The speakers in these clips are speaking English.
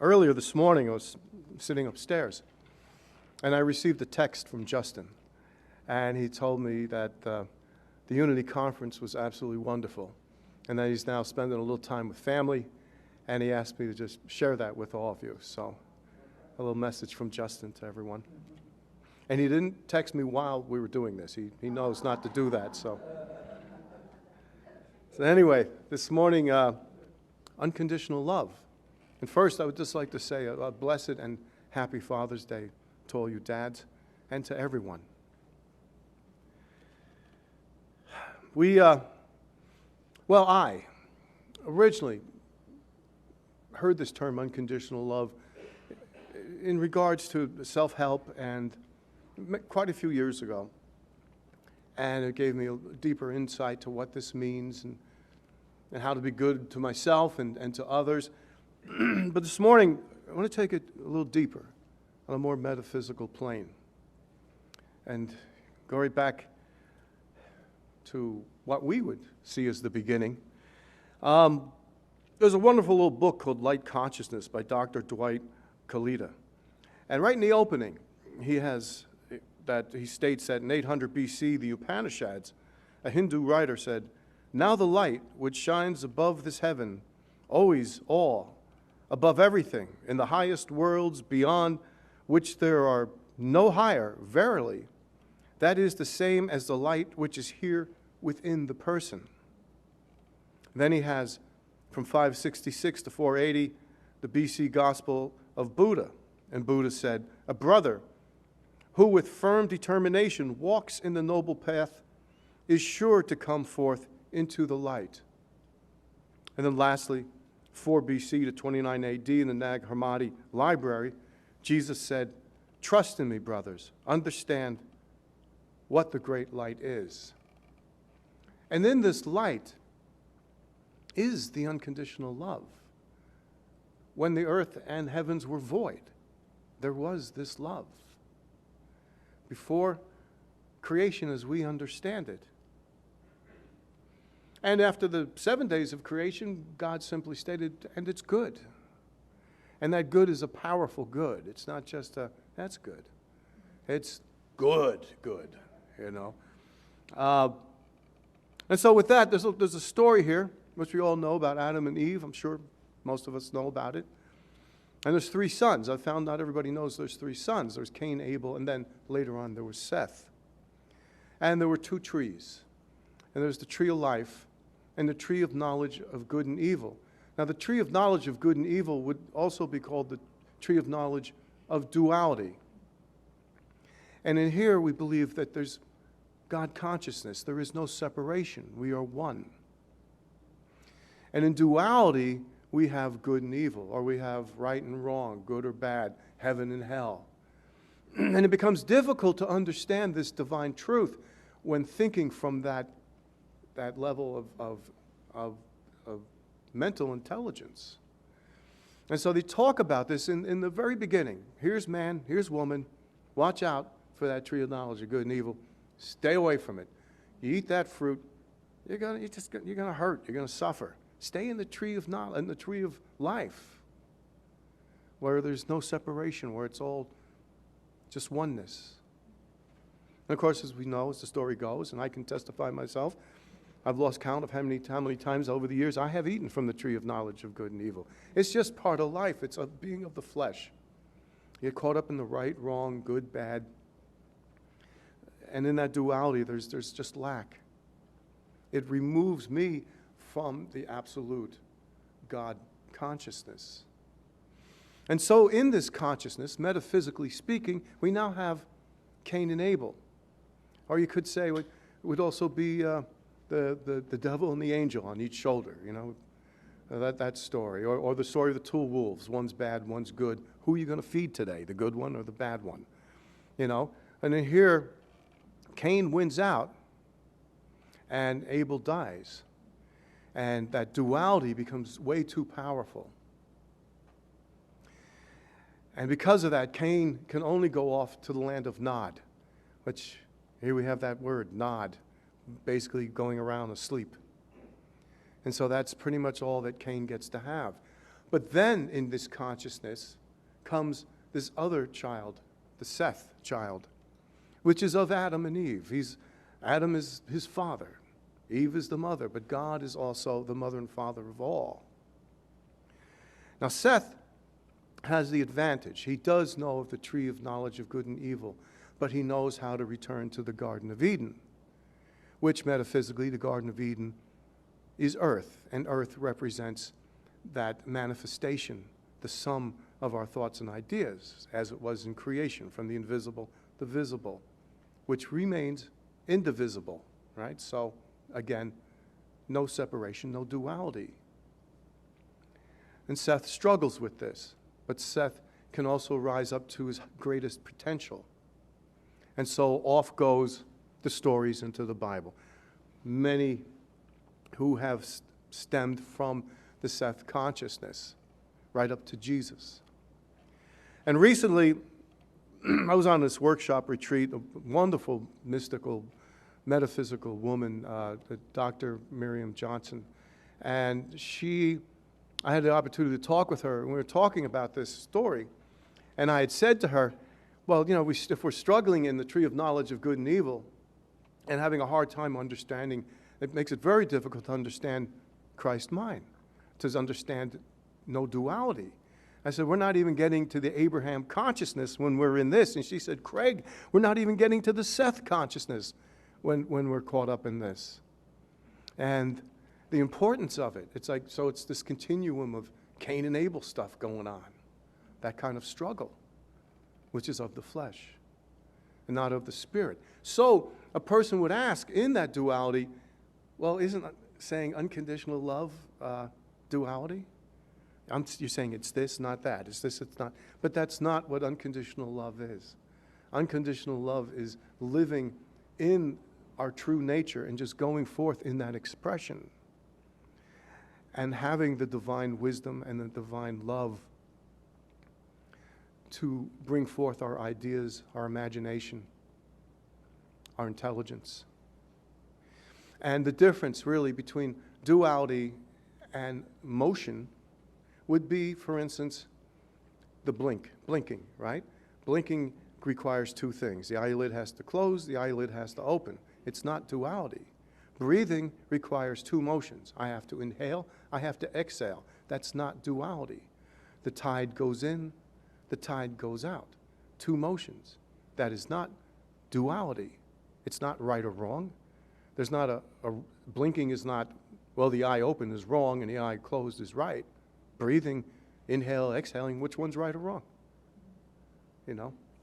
Earlier this morning, I was sitting upstairs, and I received a text from Justin, and he told me that the Unity Conference was absolutely wonderful, and that he's now spending a little time with family, and he asked me to just share that with all of you. So, a little message from Justin to everyone. And he didn't text me while we were doing this. He knows not to do that, so. So anyway, this morning, Unconditional Love. And first, I would just like to say a blessed and happy Father's Day to all you dads and to everyone. I originally heard this term unconditional love in regards to self-help and quite a few years ago. And it gave me a deeper insight to what this means and how to be good to myself and to others. But this morning, I want to take it a little deeper on a more metaphysical plane and go right back to what we would see as the beginning. There's a wonderful little book called Light Consciousness by Dr. Dwight Kalita. And right in the opening, he states that in 800 BC, the Upanishads, a Hindu writer said, "Now the light which shines above this heaven, always all, above everything, in the highest worlds beyond which there are no higher, verily, that is the same as the light which is here within the person." Then he has, from 566 to 480, the BC Gospel of Buddha. And Buddha said, "A brother who with firm determination walks in the noble path is sure to come forth into the light." And then lastly, 4 BC to 29 AD in the Nag Hammadi library, Jesus said, "Trust in me, brothers. Understand what the great light is." And in this light is the unconditional love. When the earth and heavens were void, there was this love. Before creation as we understand it. And after the 7 days of creation, God simply stated, and it's good. And that good is a powerful good. It's not just that's good. It's good, you know. And so with that, there's a story here, which we all know about Adam and Eve. I'm sure most of us know about it. And there's 3 sons. I found not everybody knows there's 3 sons. There's Cain, Abel, and then later on there was Seth. And there were 2 trees. And there's the tree of life and the tree of knowledge of good and evil. Now the tree of knowledge of good and evil would also be called the tree of knowledge of duality. And in here we believe that there's God consciousness. There is no separation. We are one. And in duality, we have good and evil, or we have right and wrong, good or bad, heaven and hell. And it becomes difficult to understand this divine truth when thinking from that level of mental intelligence. And so they talk about this in the very beginning. Here's man, here's woman. Watch out for that tree of knowledge of good and evil. Stay away from it. You eat that fruit, you're gonna hurt. You're gonna suffer. Stay in the tree of knowledge, in the tree of life, where there's no separation, where it's all just oneness. And of course, as we know, as the story goes, and I can testify myself, I've lost count of how many times over the years I have eaten from the tree of knowledge of good and evil. It's just part of life. It's a being of the flesh. You get caught up in the right, wrong, good, bad. And in that duality, there's just lack. It removes me from the absolute God consciousness. And so in this consciousness, metaphysically speaking, we now have Cain and Abel. Or you could say it would also be the devil and the angel on each shoulder, you know, that story. Or the story of the 2 wolves. One's bad, one's good. Who are you going to feed today, the good one or the bad one? You know, and then here, Cain wins out and Abel dies. And that duality becomes way too powerful. And because of that, Cain can only go off to the land of Nod, which, here we have that word, Nod, basically going around asleep. And so that's pretty much all that Cain gets to have. But then in this consciousness comes this other child, the Seth child, which is of Adam and Eve. Adam is his father. Eve is the mother, but God is also the mother and father of all. Now Seth has the advantage. He does know of the tree of knowledge of good and evil, but he knows how to return to the Garden of Eden, which metaphysically the Garden of Eden is earth, and earth represents that manifestation, the sum of our thoughts and ideas, as it was in creation, from the invisible, the visible, which remains indivisible, right? So, again, no separation, no duality. And Seth struggles with this, but Seth can also rise up to his greatest potential. And so off goes the stories into the Bible. Many who have stemmed from the Seth consciousness, right up to Jesus. And recently, I was on this workshop retreat, a wonderful, mystical, metaphysical woman, Dr. Miriam Johnson. And I had the opportunity to talk with her, and we were talking about this story. And I had said to her, well, if we're struggling in the tree of knowledge of good and evil and having a hard time understanding, it makes it very difficult to understand Christ's mind, to understand no duality. I said, we're not even getting to the Abraham consciousness when we're in this. And she said, Craig, we're not even getting to the Seth consciousness when we're caught up in this. And the importance of it, it's this continuum of Cain and Abel stuff going on, that kind of struggle, which is of the flesh and not of the spirit. So a person would ask in that duality, well, isn't saying unconditional love duality? You're saying it's this, not that. It's this, it's not. But that's not what unconditional love is. Unconditional love is living in our true nature and just going forth in that expression and having the divine wisdom and the divine love to bring forth our ideas, our imagination, our intelligence. And the difference really between duality and motion would be, for instance, the blinking, right? Blinking requires two things. The eyelid has to close, the eyelid has to open. It's not duality. Breathing requires two motions. I have to inhale, I have to exhale. That's not duality. The tide goes in, the tide goes out. Two motions. That is not duality. It's not right or wrong. There's not blinking is not, well, the eye open is wrong and the eye closed is right. Breathing, inhale, exhaling, which one's right or wrong?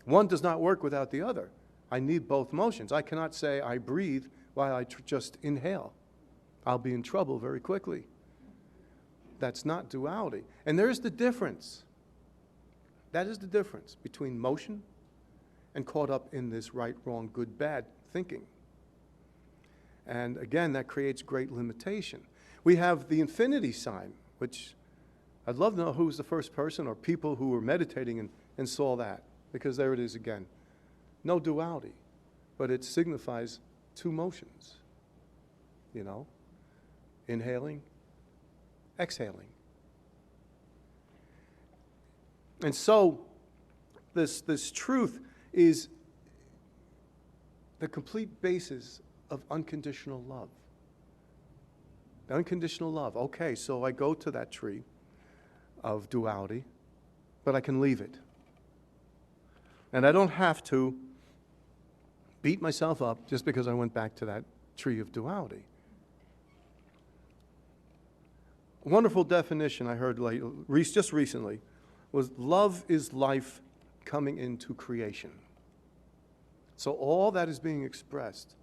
One does not work without the other. I need both motions. I cannot say I breathe while I just inhale. I'll be in trouble very quickly. That's not duality. And there's the difference. That is the difference between motion and caught up in this right, wrong, good, bad thinking. And again, that creates great limitation. We have the infinity sign, which I'd love to know who was the first person or people who were meditating and saw that, because there it is again. No duality, but it signifies two motions, inhaling, exhaling. And so this truth is the complete basis of unconditional love. Unconditional love. Okay, so I go to that tree of duality, but I can leave it. And I don't have to beat myself up just because I went back to that tree of duality. A wonderful definition I heard just recently was love is life coming into creation. So all that is being expressed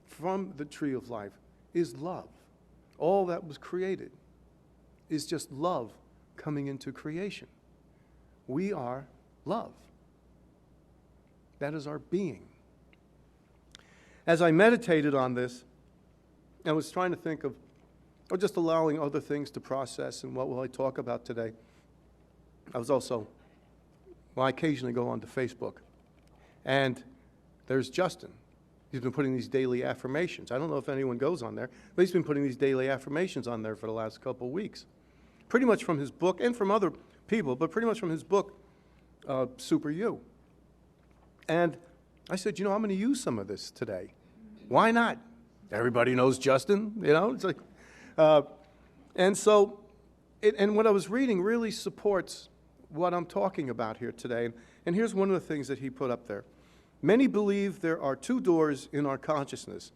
from the tree of life is love. All that was created is just love coming into creation. We are love. That is our being. As I meditated on this, I was trying to think of, or just allowing other things to process, and what will I talk about today. I occasionally go onto Facebook, and there's Justin. He's been putting these daily affirmations. I don't know if anyone goes on there, but he's been putting these daily affirmations on there for the last couple of weeks. pretty much from his book and from other people, but pretty much from his book, Super You. And I said, I'm going to use some of this today. Why not? Everybody knows Justin, It's like, and so, and what I was reading really supports what I'm talking about here today. And here's one of the things that he put up there. Many believe there are two doors in our consciousness.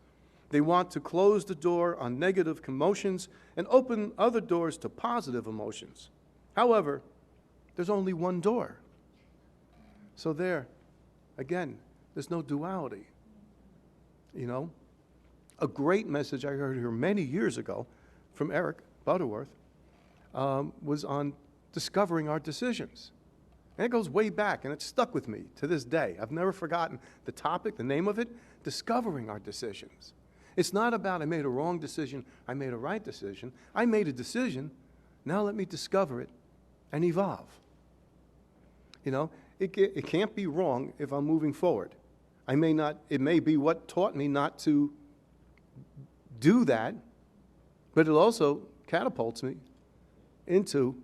They want to close the door on negative emotions and open other doors to positive emotions. However, there's only one door. So there, again, there's no duality. A great message I heard here many years ago from Eric Butterworth was on discovering our decisions. And it goes way back, and it's stuck with me to this day. I've never forgotten the topic, the name of it, discovering our decisions. It's not about I made a wrong decision, I made a right decision. I made a decision, now let me discover it and evolve. It can't be wrong if I'm moving forward. It may be what taught me not to do that, but it also catapults me into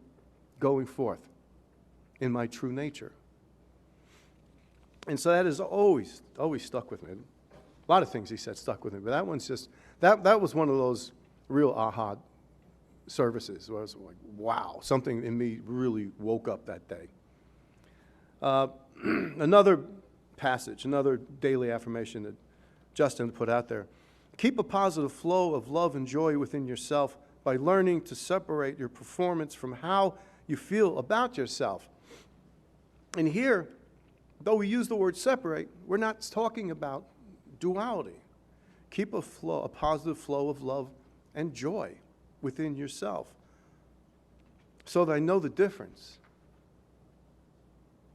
going forth in my true nature. And so that has always stuck with me. A lot of things he said stuck with me, but that one's just, that was one of those real aha services where I was like, wow, something in me really woke up that day. Another passage, another daily affirmation that Justin put out there. Keep a positive flow of love and joy within yourself by learning to separate your performance from how you feel about yourself. And here, though we use the word separate, we're not talking about duality. Keep a positive flow of love and joy within yourself so that I know the difference.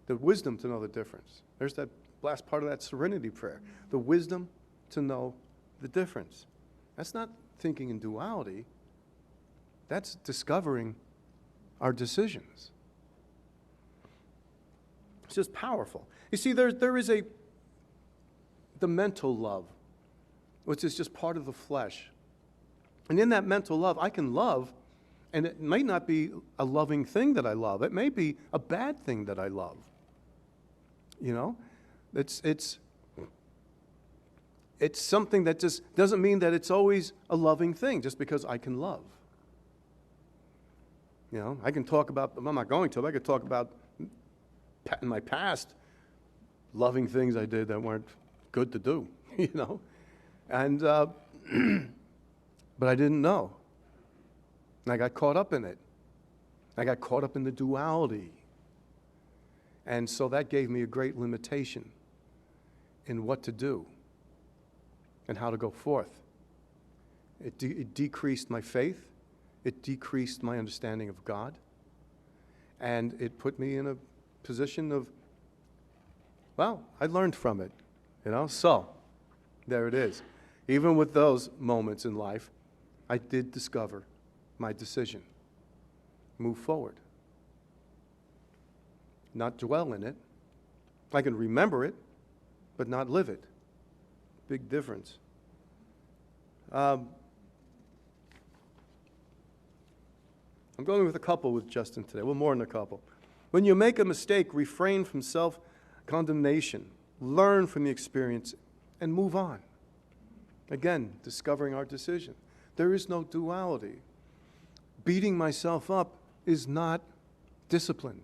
The wisdom to know the difference. There's that last part of that serenity prayer. The wisdom to know the difference. That's not thinking in duality. That's discovering our decisions. It's just powerful. You see, there is the mental love, which is just part of the flesh. And in that mental love, I can love, and it may not be a loving thing that I love. It may be a bad thing that I love. It's something that just doesn't mean that it's always a loving thing just because I can love. I can talk about, I'm not going to, I could talk about in my past loving things I did that weren't good to do, and but I didn't know. And I got caught up in it. I got caught up in the duality. And so that gave me a great limitation in what to do and how to go forth. It decreased my faith. It decreased my understanding of God. And it put me in a position of, well, I learned from it, So, there it is. Even with those moments in life, I did discover my decision. Move forward. Not dwell in it. I can remember it, but not live it. Big difference. I'm going with a couple with Justin today. Well, more than a couple. When you make a mistake, refrain from self-condemnation. Learn from the experience and move on. Again, discovering our decision. There is no duality. Beating myself up is not discipline.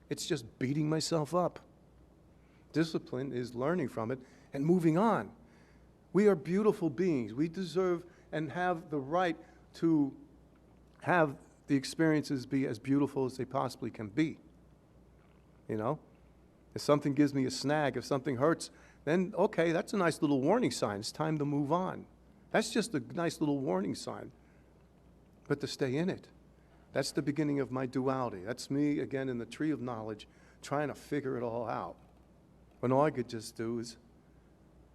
It's just beating myself up. Discipline is learning from it and moving on. We are beautiful beings. We deserve and have the right to have the experiences be as beautiful as they possibly can be. If something gives me a snag, if something hurts, then okay, that's a nice little warning sign. It's time to move on. That's just a nice little warning sign. But to stay in it, that's the beginning of my duality. That's me, again, in the tree of knowledge, trying to figure it all out. When all I could just do is,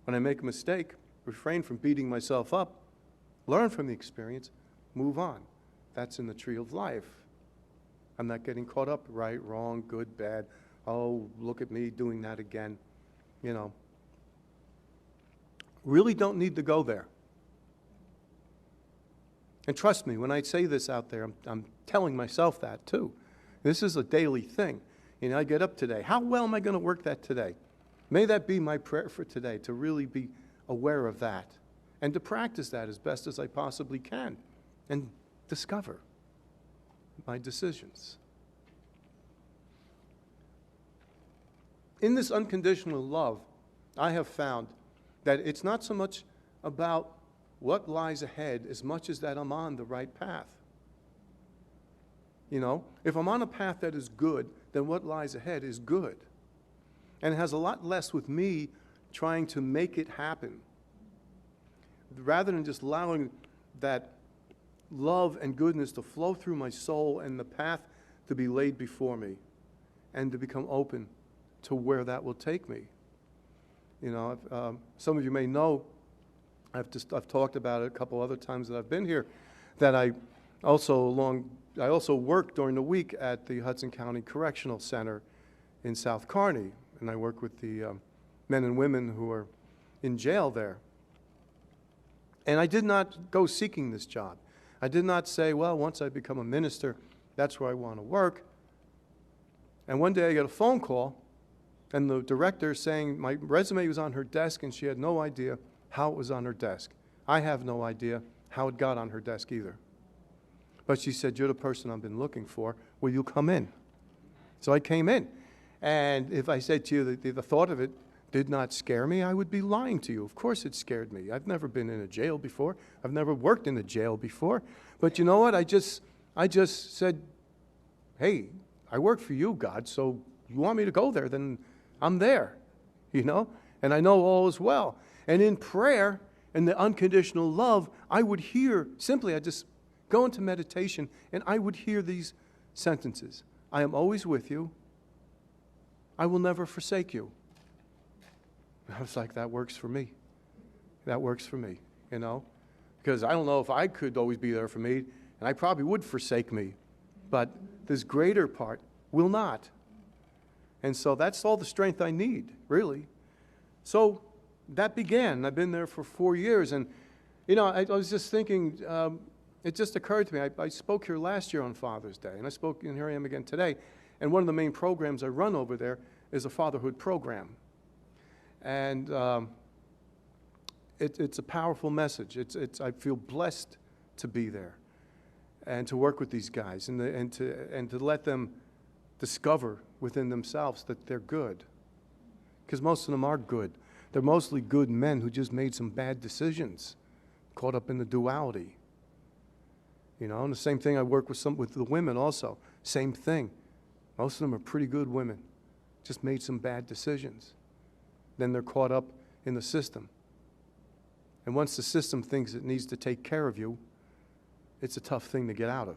when I make a mistake, refrain from beating myself up, learn from the experience, move on. That's in the tree of life. I'm not getting caught up, right, wrong, good, bad. Oh, look at me doing that again. Really don't need to go there. And trust me, when I say this out there, I'm telling myself that too. This is a daily thing. I get up today. How well am I going to work that today? May that be my prayer for today, to really be aware of that and to practice that as best as I possibly can and discover my decisions. In this unconditional love, I have found that it's not so much about what lies ahead as much as that I'm on the right path. If I'm on a path that is good, then what lies ahead is good. And it has a lot less with me trying to make it happen. Rather than just allowing that love and goodness to flow through my soul and the path to be laid before me and to become open to where that will take me. Some of you may know, I've talked about it a couple other times that I've been here, that I also work during the week at the Hudson County Correctional Center in South Kearney, and I work with the men and women who are in jail there. And I did not go seeking this job. I did not say, well, once I become a minister, that's where I want to work. And one day I got a phone call, and the director saying my resume was on her desk, and she had no idea how it was on her desk. I have no idea how it got on her desk either. But she said, you're the person I've been looking for. Will you come in? So I came in. And if I said to you that the thought of it did not scare me, I would be lying to you. Of course it scared me. I've never been in a jail before. I've never worked in a jail before. But you know what? I just said, hey, I work for you, God, so you want me to go there, then I'm there, and I know all is well. And in prayer and the unconditional love, I would hear, I just go into meditation, and I would hear these sentences. I am always with you. I will never forsake you. I was like, that works for me. That works for me, because I don't know if I could always be there for me, and I probably would forsake me, but this greater part will not. And so that's all the strength I need, really. So that began. I've been there for 4 years, and I was just thinking, it just occurred to me, I spoke here last year on Father's Day, and here I am again today, and one of the main programs I run over there is a fatherhood program. And it's a powerful message. I feel blessed to be there and to work with these guys and to let them discover within themselves that they're good. Because most of them are good. They're mostly good men who just made some bad decisions, caught up in the duality. And the same thing, I work with the women also. Same thing. Most of them are pretty good women, just made some bad decisions. Then they're caught up in the system. And once the system thinks it needs to take care of you, it's a tough thing to get out of.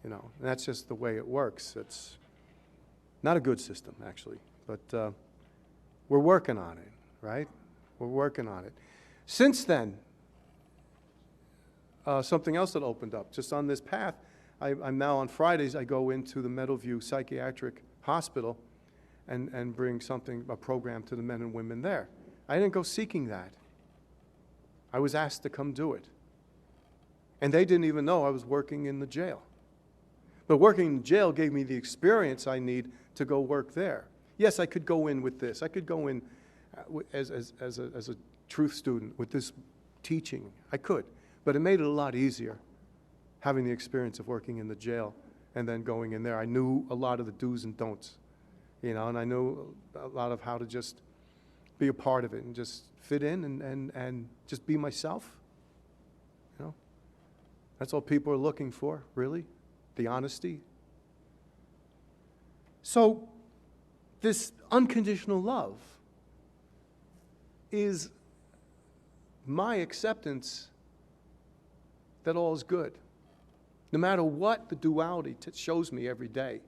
And that's just the way it works. It's not a good system, actually, but we're working on it, right? We're working on it. Since then, something else that opened up, just on this path, I'm now on Fridays, I go into the Meadowview Psychiatric Hospital and bring a program to the men and women there. I didn't go seeking that. I was asked to come do it. And they didn't even know I was working in the jail. But working in jail gave me the experience I need to go work there. Yes, I could go in with this. I could go in as a truth student with this teaching. I could. But it made it a lot easier having the experience of working in the jail and then going in there. I knew a lot of the do's and don'ts, and I knew a lot of how to just be a part of it and just fit in and just be myself. That's all people are looking for, really, the honesty. So this unconditional love is my acceptance that all is good. No matter what the duality shows me every day,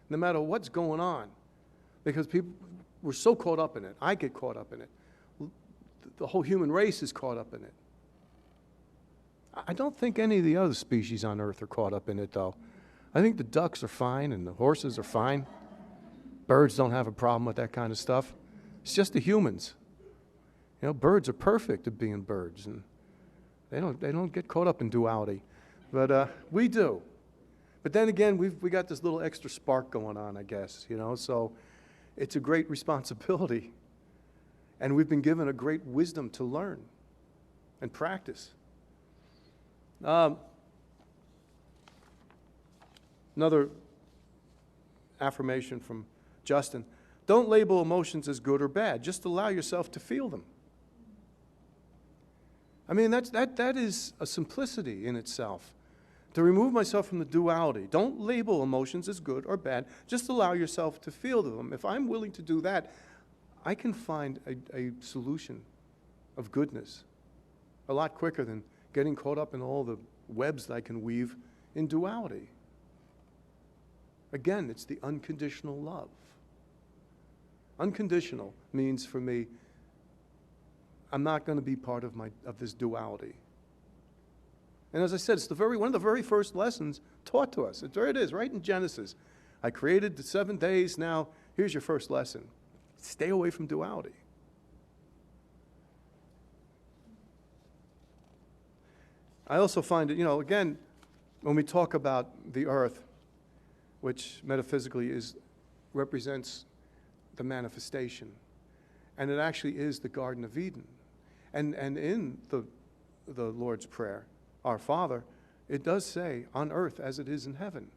no matter what's going on, because we're so caught up in it. I get caught up in it. The whole human race is caught up in it. I don't think any of the other species on Earth are caught up in it, though. I think the ducks are fine and the horses are fine. Birds don't have a problem with that kind of stuff. It's just the humans. Birds are perfect at being birds, and They don't get caught up in duality, but we do. But then again, we got this little extra spark going on, I guess, so it's a great responsibility. And we've been given a great wisdom to learn and practice. Another affirmation from Justin. Don't label emotions as good or bad. Just allow yourself to feel them. I mean, that is a simplicity in itself. To remove myself from the duality. Don't label emotions as good or bad. Just allow yourself to feel them. If I'm willing to do that, I can find a solution of goodness a lot quicker than getting caught up in all the webs that I can weave in duality. Again, it's the unconditional love. Unconditional means for me, I'm not going to be part of this duality. And as I said, it's one of the very first lessons taught to us. There it is, right in Genesis. I created the 7 days. Now, here's your first lesson. Stay away from duality. I also find that, again, when we talk about the earth, which metaphysically represents the manifestation, and it actually is the Garden of Eden. And in the Lord's Prayer, Our Father, it does say, on earth as it is in heaven.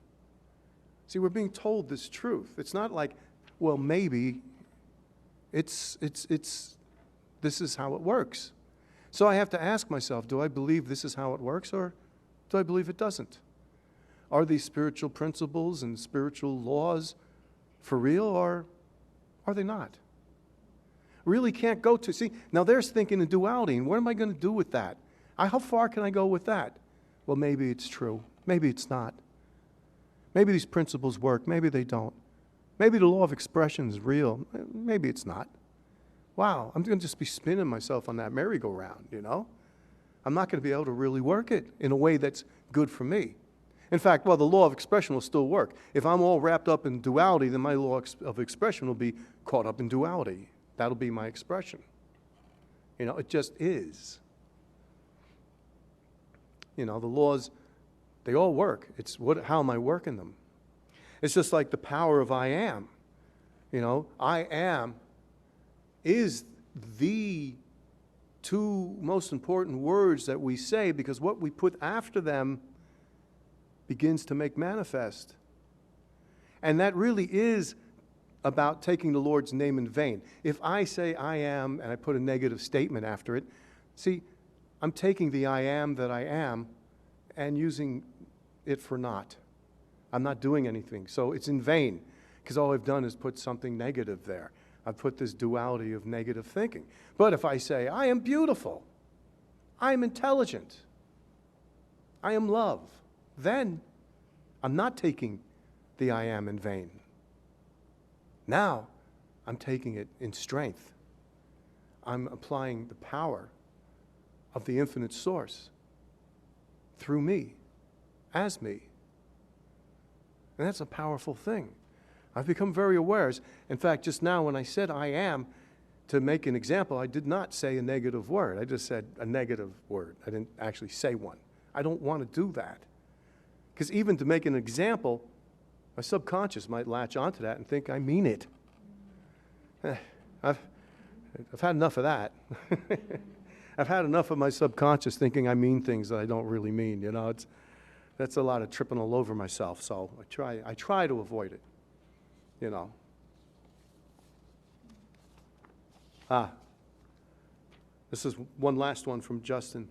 See, we're being told this truth. It's not like, well, maybe. This is how it works. So I have to ask myself, do I believe this is how it works, or do I believe it doesn't? Are these spiritual principles and spiritual laws for real, or are they not? Really can't go to, see, now there's thinking in duality, and what am I going to do with that? How far can I go with that? Well, maybe it's true. Maybe it's not. Maybe these principles work. Maybe they don't. Maybe the law of expression is real. Maybe it's not. Wow, I'm going to just be spinning myself on that merry-go-round, I'm not going to be able to really work it in a way that's good for me. In fact, the law of expression will still work. If I'm all wrapped up in duality, then my law of expression will be caught up in duality. That'll be my expression. It just is. The laws, they all work. It's how am I working them? It's just like the power of I am. I am is the two most important words that we say, because what we put after them begins to make manifest. And that really is about taking the Lord's name in vain. If I say I am and I put a negative statement after it, see, I'm taking the I am that I am and using it for naught. I'm not doing anything. So it's in vain, because all I've done is put something negative there. I've put this duality of negative thinking. But if I say, I am beautiful, I am intelligent, I am love, then I'm not taking the I am in vain. Now I'm taking it in strength. I'm applying the power of the infinite source through me, as me. And that's a powerful thing. I've become very aware. In fact, just now when I said I am, to make an example, I did not say a negative word. I just said a negative word. I didn't actually say one. I don't want to do that. Because even to make an example, my subconscious might latch onto that and think I mean it. I've had enough of that. I've had enough of my subconscious thinking I mean things that I don't really mean. That's a lot of tripping all over myself. So I try to avoid it. This is one last one from Justin.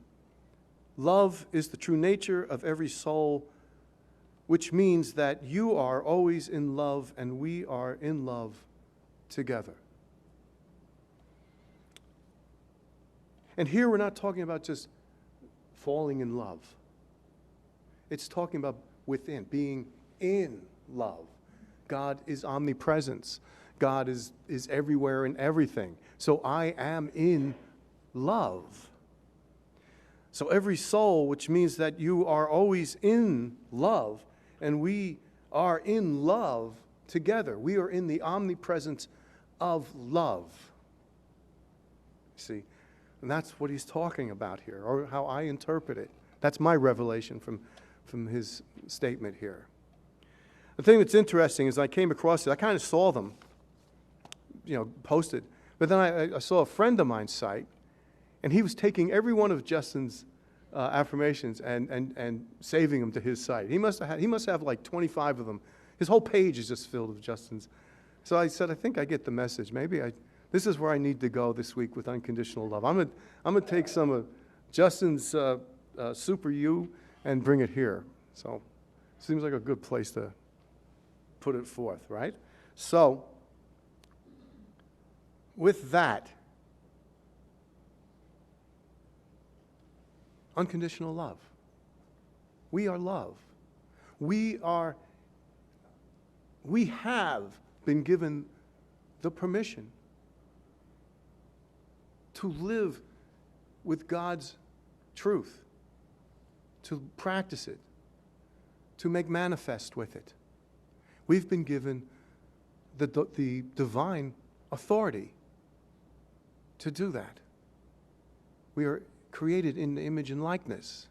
Love is the true nature of every soul, which means that you are always in love and we are in love together. And here we're not talking about just falling in love. It's talking about within, being in love. God is omnipresence. God is everywhere and everything. So I am in love. So every soul, which means that you are always in love, and we are in love together. We are in the omnipresence of love. See, And that's what he's talking about here, or how I interpret it. That's my revelation from his statement here. The thing that's interesting is I came across it. I kind of saw them, posted. But then I saw a friend of mine's site, and he was taking every one of Justin's affirmations and saving them to his site. He must have like 25 of them. His whole page is just filled with Justin's. So I said, I think I get the message. This is where I need to go this week with Unconditional Love. I'm gonna take some of Justin's Super You and bring it here. So seems like a good place to put it forth, right? So with that, unconditional love. We are love. We have been given the permission to live with God's truth, to practice it, to make manifest with it. We've been given the divine authority to do that. We are created in the image and likeness.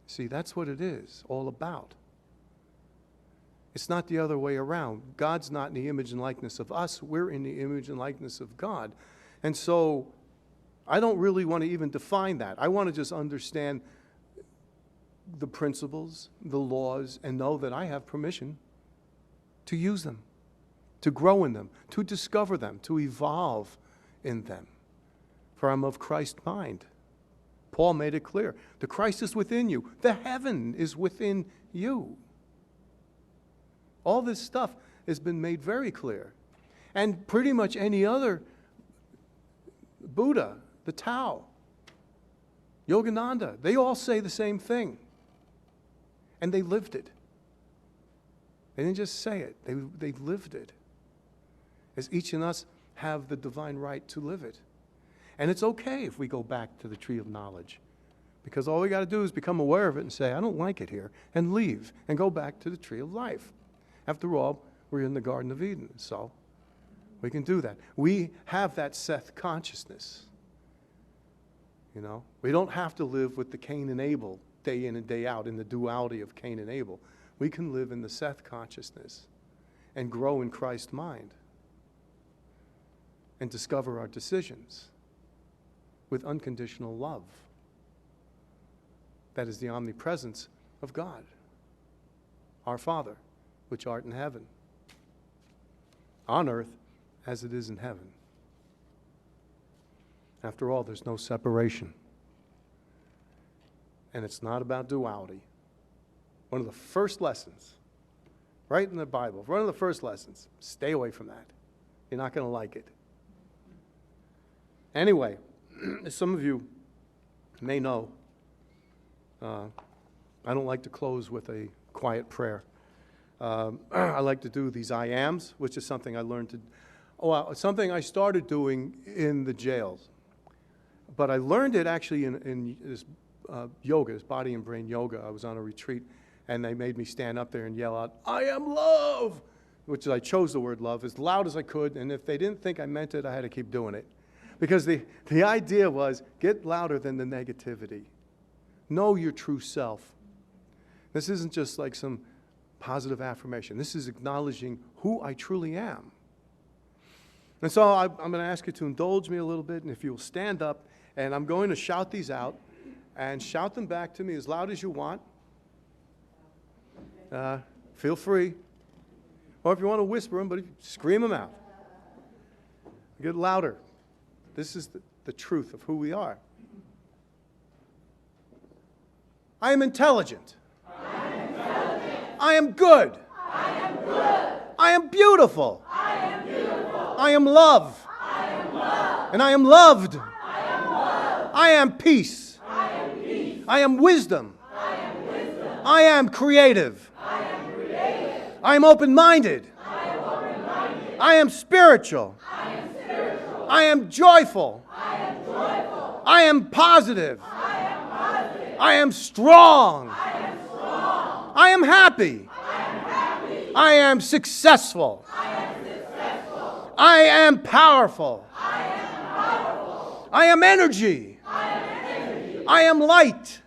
See, that's what it is all about. It's not the other way around. God's not in the image and likeness of us. We're in the image and likeness of God. And so I don't really want to even define that. I want to just understand the principles, the laws, and know that I have permission to use them, to grow in them, to discover them, to evolve in them. For I'm of Christ's mind. Paul made it clear. The Christ is within you. The heaven is within you. All this stuff has been made very clear. And pretty much any other Buddha, the Tao, Yogananda, they all say the same thing. And they lived it. They didn't just say it. They lived it. As each of us have the divine right to live it. And it's okay if we go back to the tree of knowledge. Because all we got to do is become aware of it and say, I don't like it here, and leave, and go back to the tree of life. After all, we're in the Garden of Eden, so we can do that. We have that Seth consciousness. We don't have to live with the Cain and Abel day in and day out in the duality of Cain and Abel. We can live in the Seth consciousness and grow in Christ's mind and discover our decisions with unconditional love. That is the omnipresence of God, our Father, which art in heaven, on earth as it is in heaven. After all, there's no separation. And it's not about duality. One of the first lessons, right in the Bible, one of the first lessons, stay away from that. You're not going to like it. Anyway, as some of you may know, I don't like to close with a quiet prayer. I like to do these I ams, which is something I learned something I started doing in the jails. But I learned it actually in this yoga, this body and brain yoga. I was on a retreat, and they made me stand up there and yell out, I am love, which I chose the word love as loud as I could, and if they didn't think I meant it, I had to keep doing it. Because the idea was, get louder than the negativity. Know your true self. This isn't just like some positive affirmation. This is acknowledging who I truly am. And so I'm going to ask you to indulge me a little bit, and if you'll stand up, and I'm going to shout these out, and shout them back to me as loud as you want. Feel free. Or if you want to whisper them, but scream them out. Get louder. This is the truth of who we are. I am intelligent. I am intelligent. I am good. I am good. I am beautiful. I am beautiful. I am love. I am love. And I am loved. I am loved. I am peace. I am peace. I am wisdom. I am wisdom. I am creative. I am creative. I am open-minded. I am open-minded. I am spiritual. I am spiritual. I am joyful. I am joyful. I am positive. I am positive. I am strong. I am strong. I am happy. I am happy. I am successful. I am successful. I am powerful. I am powerful. I am energy. I am light.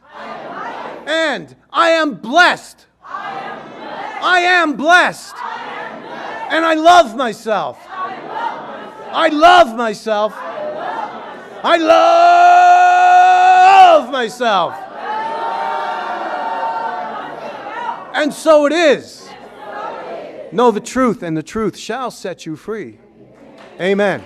And I am blessed. I am blessed. And I love myself. I love myself. I love myself. And so it is. Know the truth, and the truth shall set you free. Amen.